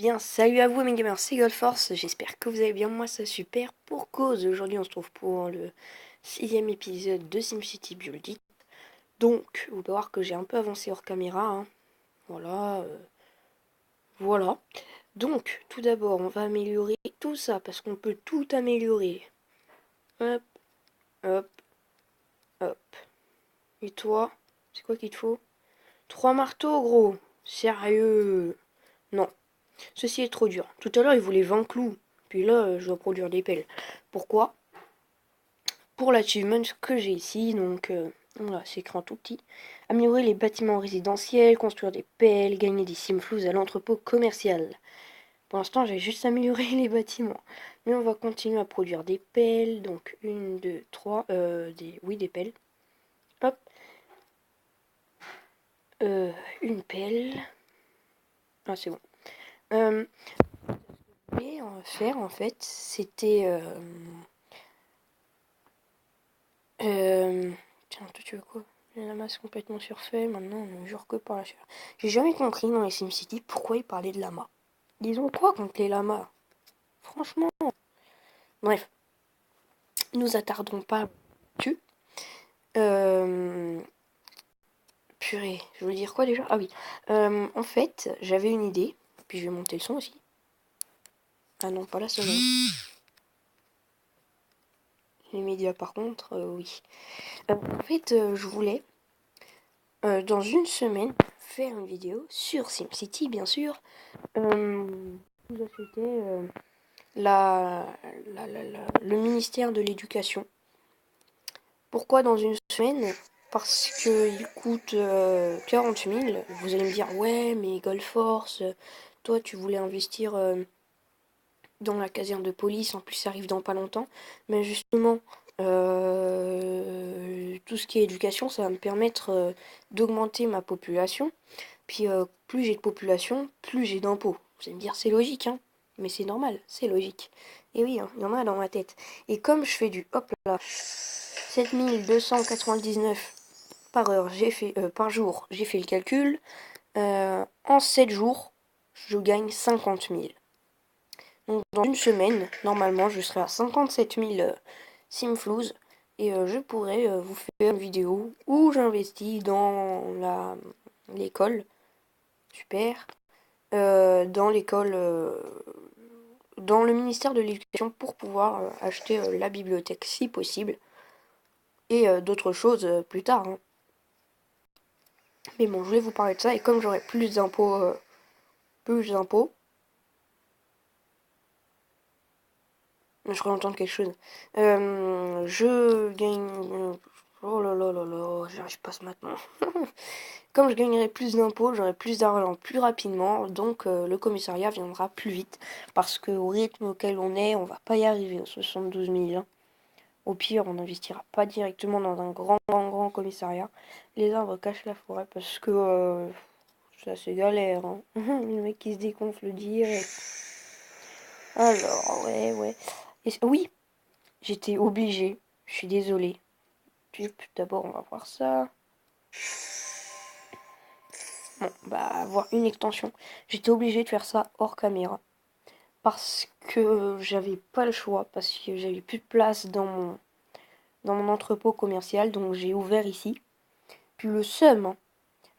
Bien, salut à vous mes gamers, c'est Goldforce, j'espère que vous allez bien, moi ça super pour cause. Aujourd'hui on se trouve pour le 6ème épisode de SimCity Build It. Donc, vous pouvez voir que j'ai un peu avancé hors caméra, hein. Voilà, voilà. Donc, tout d'abord on va améliorer tout ça, parce qu'on peut tout améliorer. Hop, hop, hop. Et toi, c'est quoi qu'il te faut? 3 marteaux gros, sérieux? Non. Ceci est trop dur. Tout à l'heure, il voulait 20 clous. Puis là, je dois produire des pelles. Pourquoi? Pour l'achievement que j'ai ici. Donc, voilà, c'est écrit en tout petit. Améliorer les bâtiments résidentiels, construire des pelles, gagner des simflouz à l'entrepôt commercial. Pour l'instant, j'ai juste amélioré les bâtiments. Mais on va continuer à produire des pelles. Donc, 1, 2, 3. Des pelles. Hop. Une pelle. Ah, c'est bon. Et on va faire, en fait, c'était... Tiens, toi tu veux quoi? La masse complètement surfait, maintenant on ne jure que par la chair. J'ai jamais compris dans les SimCity pourquoi ils parlaient de lamas. Ils ont quoi contre les lamas? Franchement. Bref, nous attardons pas dessus. Purée, je veux dire quoi déjà? Ah oui. En fait, j'avais une idée. Puis je vais monter le son aussi. Ah non, pas la sonnerie. Les médias par contre, oui. En fait, je voulais, dans une semaine, faire une vidéo sur SimCity, bien sûr. Vous achetez le ministère de l'Éducation. Pourquoi dans une semaine? Parce qu'il coûte 40 000. Vous allez me dire, ouais, mais Goldforce, toi tu voulais investir dans la caserne de police, en plus ça arrive dans pas longtemps. Mais justement, tout ce qui est éducation, ça va me permettre d'augmenter ma population. Puis plus j'ai de population, plus j'ai d'impôts. Vous allez me dire, c'est logique, hein? Mais c'est normal, c'est logique. Et oui, hein, il y en a dans ma tête. Et comme je fais du, hop là, 7299 par heure, par jour, j'ai fait le calcul. En 7 jours, je gagne 50 000. Donc dans une semaine, normalement, je serai à 57 000 simflouz. Et je pourrais vous faire une vidéo où j'investis dans l'école. Super. Dans l'école, dans le ministère de l'Éducation pour pouvoir acheter la bibliothèque si possible et d'autres choses plus tard, hein. Mais bon, je voulais vous parler de ça et comme j'aurai plus d'impôts, je serais entendre quelque chose. Je gagne. Oh là là là là, j'arrive pas ce matin. Comme je gagnerai plus d'impôts, j'aurai plus d'argent plus rapidement, donc le commissariat viendra plus vite. Parce qu'au rythme auquel on est, on va pas y arriver aux 72 000. Hein. Au pire, on n'investira pas directement dans un grand commissariat. Les arbres cachent la forêt parce que ça c'est galère. Hein. Le mec qui se dégonfle direct. Alors, ouais. Oui, j'étais obligée. Je suis désolée. D'abord, on va voir ça. Bon, bah, avoir une extension. J'étais obligée de faire ça hors caméra. Parce que j'avais pas le choix. Parce que j'avais plus de place dans mon entrepôt commercial. Donc j'ai ouvert ici. Puis le seum, hein.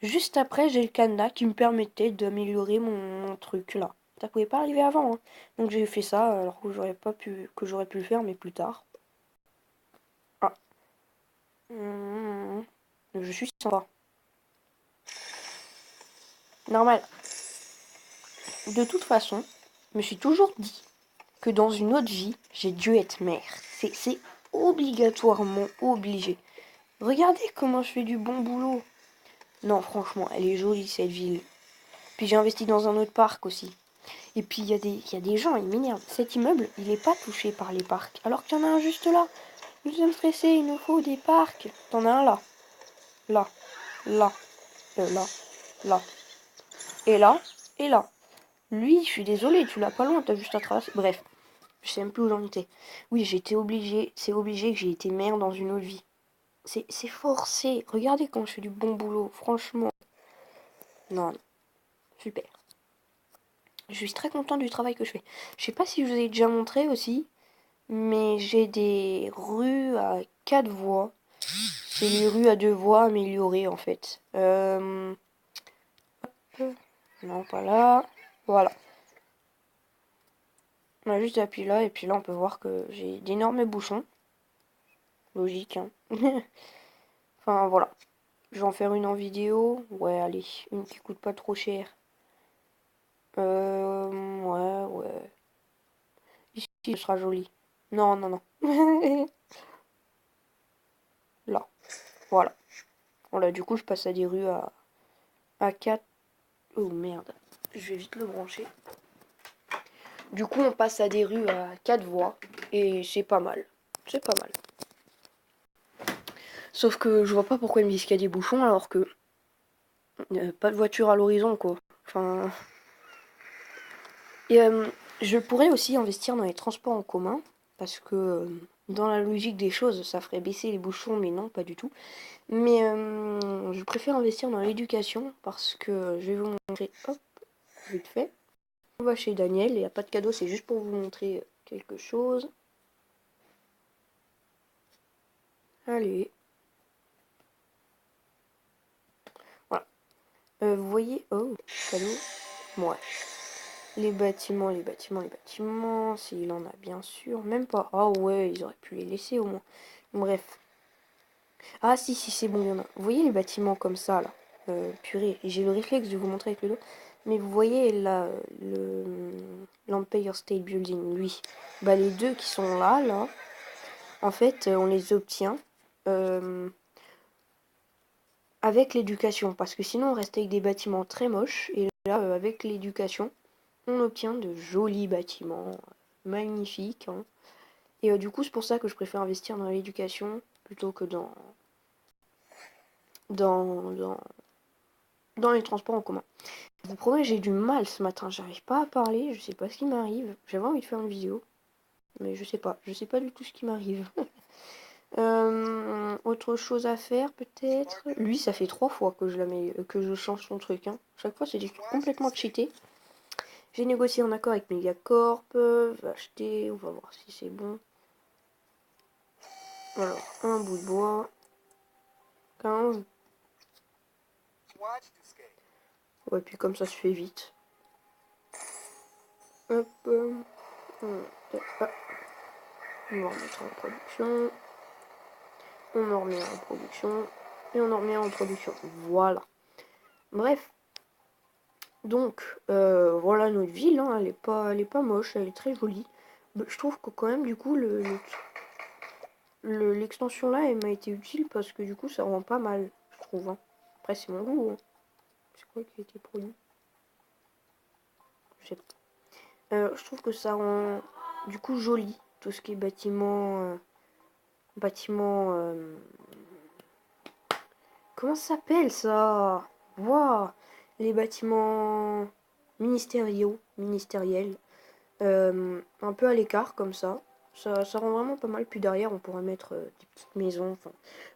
Juste après, j'ai le cadenas qui me permettait d'améliorer mon truc là. Ça pouvait pas arriver avant, hein. Donc j'ai fait ça alors que j'aurais pu le faire, mais plus tard. Ah. Je suis sympa. Normal. De toute façon, je me suis toujours dit que dans une autre vie, j'ai dû être mère. C'est obligatoirement obligé. Regardez comment je fais du bon boulot. Non, franchement, elle est jolie cette ville. Puis j'ai investi dans un autre parc aussi. Et puis il y a des gens, ils m'énervent. Cet immeuble, il n'est pas touché par les parcs. Alors qu'il y en a un juste là. Nous sommes stressés, il nous faut des parcs. T'en as un là. Là. Là. Là. Là. Et là. Et là. Lui, je suis désolée, tu l'as pas loin, t'as juste à traverser. Bref, je sais même plus où j'en étais. Oui, j'ai été obligée, c'est obligé que j'ai été mère dans une autre vie. C'est forcé. Regardez quand je fais du bon boulot, franchement. Non, super. Je suis très content du travail que je fais. Je sais pas si je vous ai déjà montré aussi, mais j'ai des rues à 4 voies. C'est les rues à 2 voies améliorées en fait. Non, pas là. Voilà. On a juste appuyé là et puis là on peut voir que j'ai d'énormes bouchons. Logique, hein. Enfin voilà. Je vais en faire une en vidéo. Ouais, allez, une qui coûte pas trop cher. Ouais. Ici, ce sera joli. Non, non, non. Là, voilà. Voilà, du coup, je passe à des rues à 4. Oh merde, je vais vite le brancher. Du coup, on passe à des rues à 4 voies et c'est pas mal. C'est pas mal. Sauf que je vois pas pourquoi ils me disent qu'il y a des bouchons alors que pas de voiture à l'horizon, quoi. Enfin. Et je pourrais aussi investir dans les transports en commun parce que dans la logique des choses, ça ferait baisser les bouchons, mais non, pas du tout. Mais je préfère investir dans l'éducation parce que je vais vous montrer, hop, vite fait. On va chez Daniel, il n'y a pas de cadeau, c'est juste pour vous montrer quelque chose. Allez. Voilà. Vous voyez, oh, cadeau. Ouais. Les bâtiments, s'il en a bien sûr. Même pas. Ah ouais, ils auraient pu les laisser au moins. Bref. Ah si, c'est bon, il y en a. Vous voyez les bâtiments comme ça, là. Purée, j'ai le réflexe de vous montrer avec le dos. Mais vous voyez là, l'Empire State Building, lui. Bah les deux qui sont là, en fait, on les obtient avec l'éducation. Parce que sinon, on reste avec des bâtiments très moches. Et là, avec l'éducation, on obtient de jolis bâtiments magnifiques, hein. Et du coup, c'est pour ça que je préfère investir dans l'éducation plutôt que dans, dans, dans les transports en commun. Je vous promets, j'ai du mal ce matin, j'arrive pas à parler, je sais pas ce qui m'arrive. J'avais envie de faire une vidéo, mais je sais pas du tout ce qui m'arrive. Autre chose à faire peut-être. Lui, ça fait 3 fois que que je change son truc, hein. Chaque fois, c'est complètement cheaté. J'ai négocié un accord avec Megacorp, va acheter, on va voir si c'est bon. Alors, un bout de bois, 15. Ouais, puis comme ça se fait vite. Hop, on va remettre en production. On en remet en production. Et on en remet en production. Voilà. Bref. Donc, voilà notre ville. Hein. Elle est pas moche. Elle est très jolie. Je trouve que quand même, du coup, l'extension là, elle m'a été utile parce que du coup, ça rend pas mal, je trouve. Hein. Après, c'est mon goût. Hein. C'est quoi qui a été produit? Je sais pas. Je trouve que ça rend du coup joli. Tout ce qui est bâtiment. Comment ça s'appelle ça? Waouh! Les bâtiments ministériels. Un peu à l'écart comme ça. Ça rend vraiment pas mal. Puis derrière, on pourrait mettre des petites maisons.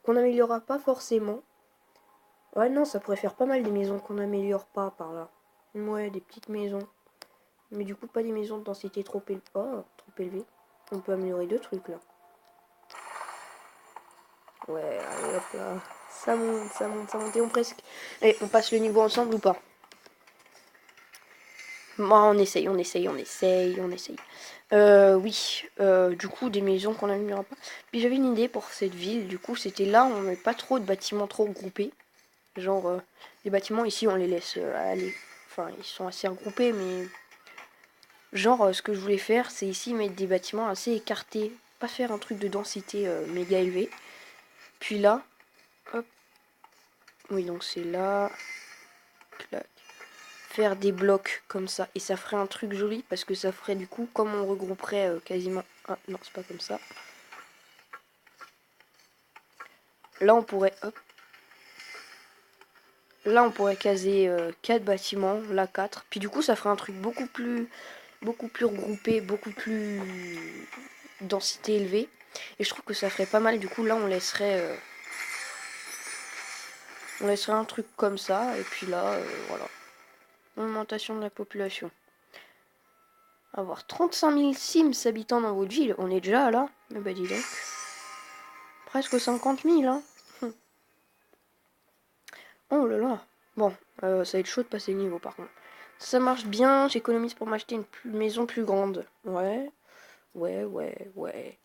Qu'on n'améliorera pas forcément. Ouais, non, ça pourrait faire pas mal des maisons qu'on n'améliore pas par là. Ouais, des petites maisons. Mais du coup, pas des maisons de densité trop élevée. On peut améliorer deux trucs là. Ouais, allez hop là. Ça monte et on presque. Et on passe le niveau ensemble ou pas? Moi, on essaye. Oui, du coup, des maisons qu'on n'améliorera pas. Puis j'avais une idée pour cette ville. Du coup, c'était là, on met pas trop de bâtiments trop regroupés. Genre, les bâtiments ici, on les laisse aller. Enfin, ils sont assez regroupés, mais genre, ce que je voulais faire, c'est ici mettre des bâtiments assez écartés. Pas faire un truc de densité méga élevé. Puis là, hop. Oui, donc c'est là. Clac. Faire des blocs comme ça. Et ça ferait un truc joli parce que ça ferait du coup, comme on regrouperait quasiment... Ah non, c'est pas comme ça. Là, on pourrait... Hop. Là, on pourrait caser 4 bâtiments. Là, 4. Puis du coup, ça ferait un truc beaucoup plus regroupé, beaucoup plus densité élevée. Et je trouve que ça ferait pas mal. Du coup, là, on laisserait un truc comme ça. Et puis là, voilà. Augmentation de la population. Avoir 35 000 Sims habitants dans votre ville, on est déjà là. Eh bah dis donc. Presque 50 000, hein. Oh là là. Bon, ça va être chaud de passer le niveau par contre. Ça marche bien, j'économise pour m'acheter une maison plus grande. Ouais, ouais.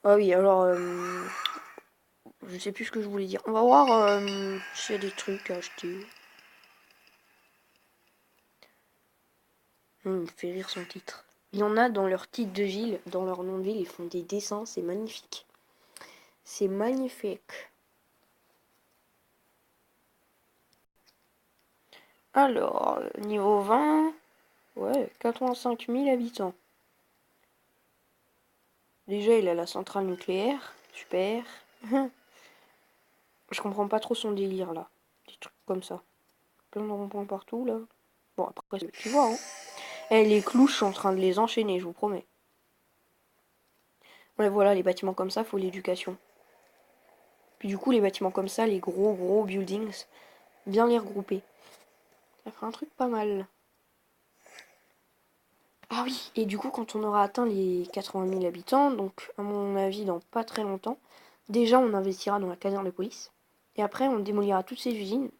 Ah oui, alors, je sais plus ce que je voulais dire. On va voir s'il y a des trucs à acheter. Il me fait rire son titre. Il y en a dans leur titre de ville, dans leur nom de ville, ils font des dessins, c'est magnifique. C'est magnifique. Alors, niveau 20, ouais, 85 000 habitants. Déjà, il a la centrale nucléaire, super. Je comprends pas trop son délire là. Des trucs comme ça. Plein de ronds-points partout là. Bon, après, tu vois, hein. Eh, les clous, je suis en train de les enchaîner, je vous promets. Ouais, voilà, les bâtiments comme ça, faut l'éducation. Puis du coup, les bâtiments comme ça, les gros buildings, bien les regrouper. Ça ferait un truc pas mal. Ah oui, et du coup, quand on aura atteint les 80 000 habitants, donc à mon avis dans pas très longtemps, déjà on investira dans la caserne de police. Et après, on démolira toutes ces usines.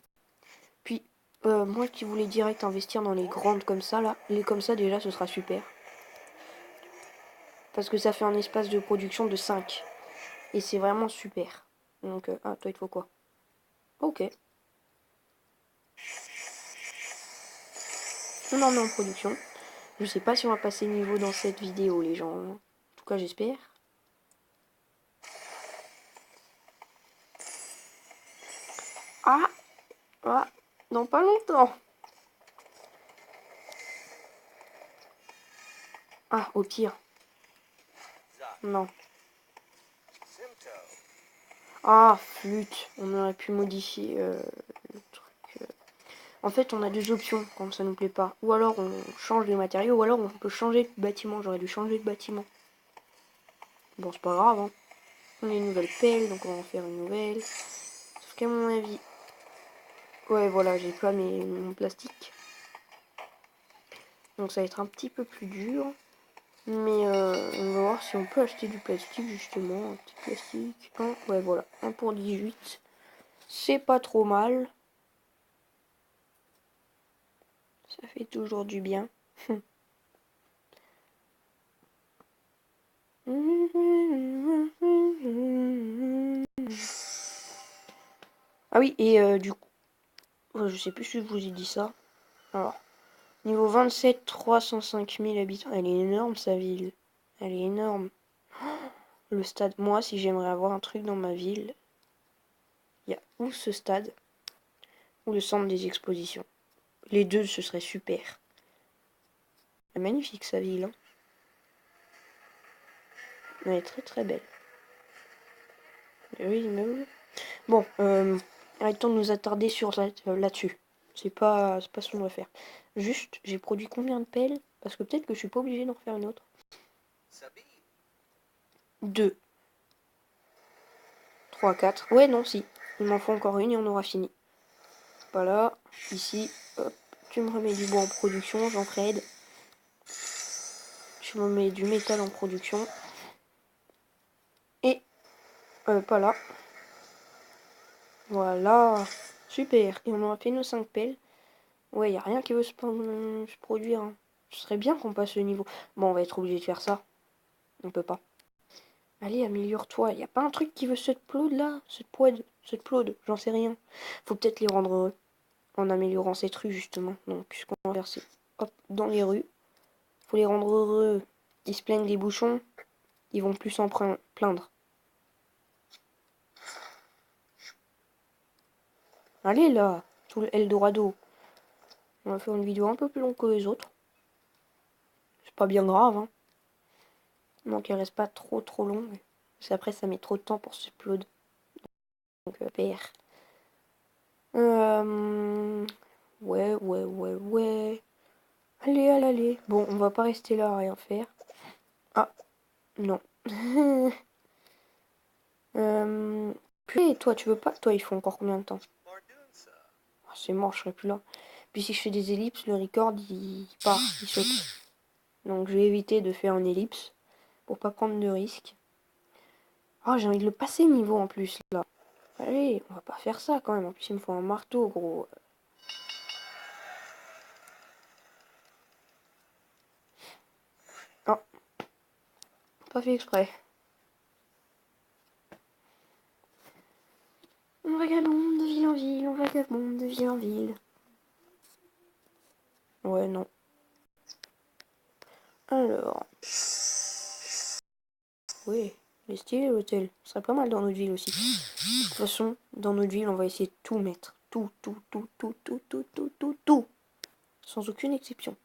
Puis, moi qui voulais direct investir dans les grandes comme ça, là, les comme ça déjà, ce sera super. Parce que ça fait un espace de production de 5. Et c'est vraiment super. Donc, ah, toi, il te faut quoi? Ok. On en met en production. Je sais pas si on va passer niveau dans cette vidéo, les gens. En tout cas, j'espère. Ah! Ah! Dans pas longtemps. Ah, au pire. Non. Ah, flûte. On aurait pu modifier le truc. En fait, on a deux options quand ça nous plaît pas. Ou alors on change les matériaux, ou alors on peut changer de bâtiment. J'aurais dû changer de bâtiment. Bon, c'est pas grave, hein. On a une nouvelle pelle, donc on va en faire une nouvelle. Sauf qu'à mon avis... Ouais, voilà, j'ai pas mon plastique. Donc ça va être un petit peu plus dur. Mais on va voir si on peut acheter du plastique, justement. Un petit plastique. Ouais, voilà. 1 pour 18. C'est pas trop mal. Ça fait toujours du bien. Ah oui, et du coup, je sais plus si je vous ai dit ça. Alors, niveau 27, 305 000 habitants. Elle est énorme, sa ville. Elle est énorme. Le stade. Moi, si j'aimerais avoir un truc dans ma ville, il y a ou ce stade, ou le centre des expositions. Les deux, ce serait super. Elle est magnifique, sa ville. Hein. Elle est très très belle. Oui, mais oui. Bon, arrêtons de nous attarder sur là-dessus. C'est pas ce qu'on va faire. Juste, j'ai produit combien de pelles? Parce que peut-être que je suis pas obligée d'en refaire une autre. 2, 3, 4. Ouais, non, si. Il m'en faut encore une et on aura fini. Voilà, ici, hop, tu me remets du bois en production, j'en ferai. Tu me mets du métal en production. Et, pas là. Voilà, super. Et on aura fait nos 5 pelles. Ouais, y a rien qui veut se produire. Hein. Ce serait bien qu'on passe le niveau. Bon, on va être obligé de faire ça. On peut pas. Allez, améliore-toi. Y a pas un truc qui veut se upload là? Se upload, j'en sais rien. Faut peut-être les rendre heureux. En améliorant cette rue justement. Donc, ce qu'on va faire, c'est hop, dans les rues. Faut les rendre heureux. Ils se plaignent des bouchons. Ils vont plus s'en plaindre. Allez là, tout le Eldorado. On va faire une vidéo un peu plus longue que les autres. C'est pas bien grave, hein. Donc elle reste pas trop longue. Parce qu'après ça met trop de temps pour se upload. Donc PR. Ouais. Allez. Bon, on va pas rester là à rien faire. Ah, non. Puis toi, tu veux pas? Toi, il faut encore combien de temps? C'est mort, je serai plus là. Puis si je fais des ellipses, le record, il part, il saute. Donc je vais éviter de faire une ellipse pour pas prendre de risques. Oh, j'ai envie de le passer niveau en plus là. Allez, on va pas faire ça quand même. En plus, il me faut un marteau, gros. Oh, pas fait exprès. On vagabonde de ville en ville, on vagabonde de ville en ville. Ouais, non. Alors. Oui, il est stylé l'hôtel. Ce serait pas mal dans notre ville aussi. De toute façon, dans notre ville, on va essayer de tout mettre. Tout, tout, tout, tout, tout, tout, tout, tout, tout. Sans aucune exception.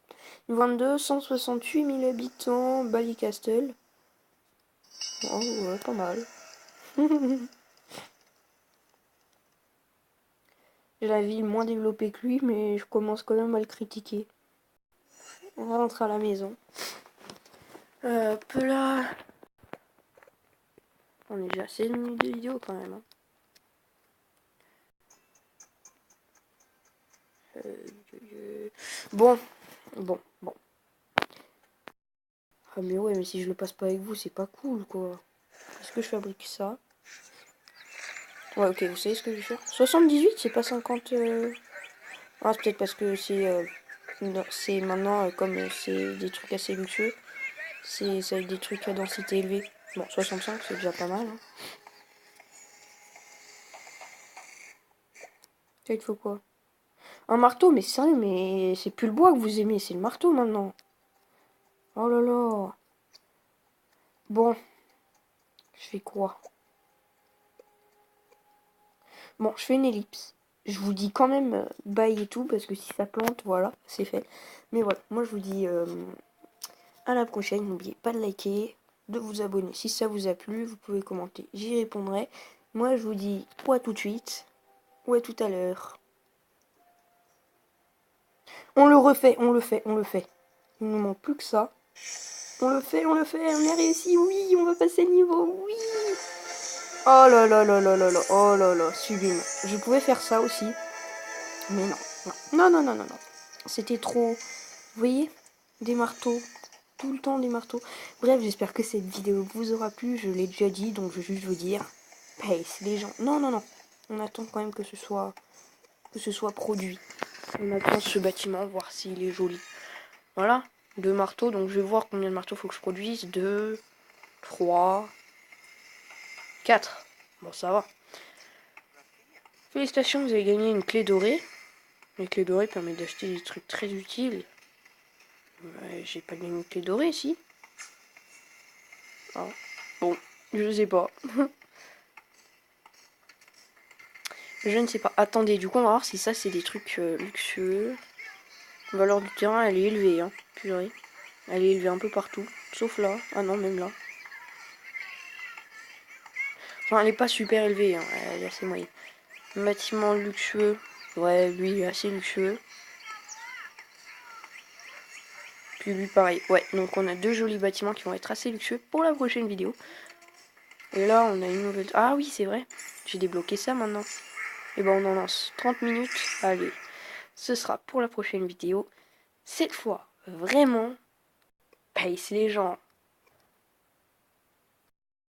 22, 168 000 habitants, Ballycastle. Oh, ouais, pas mal. J'ai la ville moins développée que lui, mais je commence quand même à le critiquer. On va rentrer à la maison. Hop là. On est déjà à 16 minutes de vidéo quand même. Hein. Bon. Bon. Ah mais ouais, mais si je le passe pas avec vous, c'est pas cool quoi. Est-ce que je fabrique ça? Ouais, ok, vous savez ce que je vais faire? 78, c'est pas 50... Ah, c'est peut-être parce que c'est maintenant, comme c'est des trucs assez luxueux, c'est avec des trucs à densité élevée. Bon, 65, c'est déjà pas mal. Hein. Ça, il faut quoi? Un marteau, mais sérieux, mais c'est plus le bois que vous aimez, c'est le marteau maintenant. Oh là là. Bon, je fais quoi? Bon, je fais une ellipse. Je vous dis quand même bye et tout, parce que si ça plante, voilà, c'est fait. Mais voilà, moi je vous dis à la prochaine. N'oubliez pas de liker, de vous abonner. Si ça vous a plu, vous pouvez commenter, j'y répondrai. Moi je vous dis ou à tout de suite, ou à tout à l'heure. On le refait, on le fait, on le fait. Il ne nous manque plus que ça. On le fait, on a réussi, oui, on va passer le niveau, oui. Oh là là là là là là, oh là là, sublime. Je pouvais faire ça aussi, mais non, non, non, non, non, non. C'était trop, vous voyez, des marteaux, tout le temps des marteaux. Bref, j'espère que cette vidéo vous aura plu, je l'ai déjà dit, donc je vais juste vous dire, pace, les gens. Non, non, non, on attend quand même que ce soit produit. On attend ce bâtiment, voir s'il est joli. Voilà, 2 marteaux, donc je vais voir combien de marteaux faut que je produise. 2, 3, 4. Bon, ça va. Félicitations, vous avez gagné une clé dorée. Les clés dorées permettent d'acheter des trucs très utiles. Ouais, j'ai pas gagné une clé dorée ici. Ah. Bon, je sais pas. Je ne sais pas. Attendez, du coup, on va voir si ça, c'est des trucs luxueux. La valeur du terrain, elle est élevée, hein. Purée. Elle est élevée un peu partout. Sauf là. Ah non, même là. Enfin, elle est pas super élevée, hein. Elle est assez moyenne. Un bâtiment luxueux. Ouais, lui, assez luxueux. Puis lui, pareil. Ouais, donc on a 2 jolis bâtiments qui vont être assez luxueux pour la prochaine vidéo. Et là, on a une nouvelle... Ah oui, c'est vrai. J'ai débloqué ça maintenant. Et ben, on en lance 30 minutes. Allez, ce sera pour la prochaine vidéo. Cette fois, vraiment, pace les gens.